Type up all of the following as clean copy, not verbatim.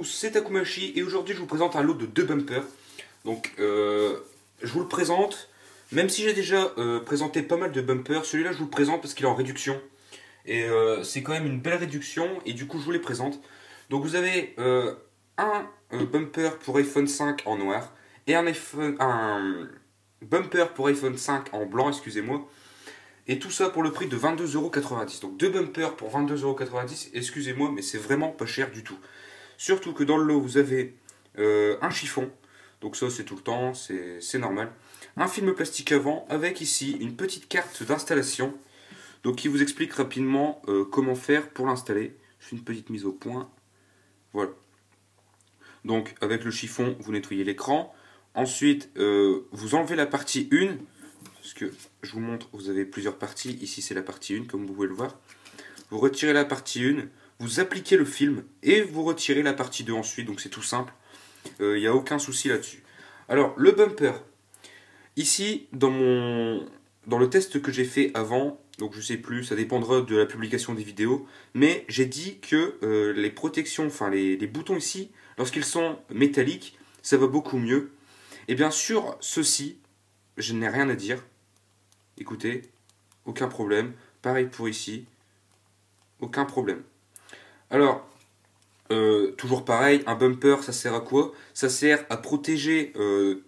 c'est Takumachi et aujourd'hui je vous présente un lot de 2 bumpers. Donc je vous le présente, même si j'ai déjà présenté pas mal de bumpers, celui-là je vous le présente parce qu'il est en réduction. Et c'est quand même une belle réduction et du coup je vous les présente. Donc vous avez un bumper pour iPhone 5 en noir et un bumper pour iPhone 5 en blanc, excusez-moi. Et tout ça pour le prix de 22,90 €. Donc 2 bumpers pour 22,90 €, excusez-moi, mais c'est vraiment pas cher du tout. Surtout que dans le lot, vous avez un chiffon. Donc ça, c'est tout le temps, c'est normal. Un film plastique avant, avec ici une petite carte d'installation. Donc qui vous explique rapidement comment faire pour l'installer. Je fais une petite mise au point. Voilà. Donc avec le chiffon, vous nettoyez l'écran. Ensuite, vous enlevez la partie 1. Parce que je vous montre, vous avez plusieurs parties. Ici, c'est la partie 1, comme vous pouvez le voir. Vous retirez la partie 1, vous appliquez le film et vous retirez la partie 2 ensuite. Donc c'est tout simple. Il n'y a aucun souci là-dessus. Alors, le bumper. Ici, dans le test que j'ai fait avant, donc je sais plus, ça dépendra de la publication des vidéos, mais j'ai dit que les protections, enfin les boutons ici, lorsqu'ils sont métalliques, ça va beaucoup mieux. Et bien sur ceci, je n'ai rien à dire. Écoutez, aucun problème. Pareil pour ici, aucun problème. Alors, toujours pareil, un bumper, ça sert à quoi? Ça sert à protéger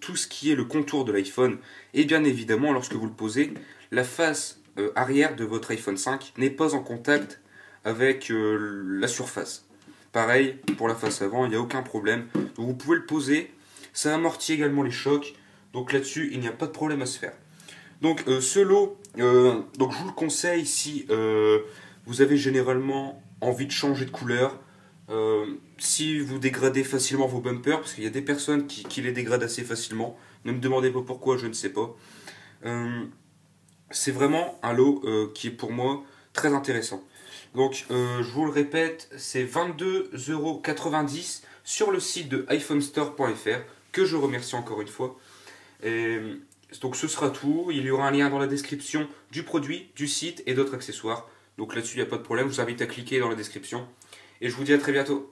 tout ce qui est le contour de l'iPhone. Et bien évidemment, lorsque vous le posez, la face arrière de votre iPhone 5 n'est pas en contact avec la surface. Pareil, pour la face avant, il n'y a aucun problème. Donc vous pouvez le poser, ça amortit également les chocs. Donc là-dessus, il n'y a pas de problème à se faire. Donc ce lot, donc je vous le conseille si vous avez généralement envie de changer de couleur. Si vous dégradez facilement vos bumpers, parce qu'il y a des personnes qui les dégradent assez facilement, ne me demandez pas pourquoi, je ne sais pas. C'est vraiment un lot qui est pour moi très intéressant. Donc je vous le répète, c'est 22,90 € sur le site de iPhoneStore.fr, que je remercie encore une fois. Et donc ce sera tout, il y aura un lien dans la description du produit, du site et d'autres accessoires. Donc là-dessus il n'y a pas de problème, je vous invite à cliquer dans la description. Et je vous dis à très bientôt.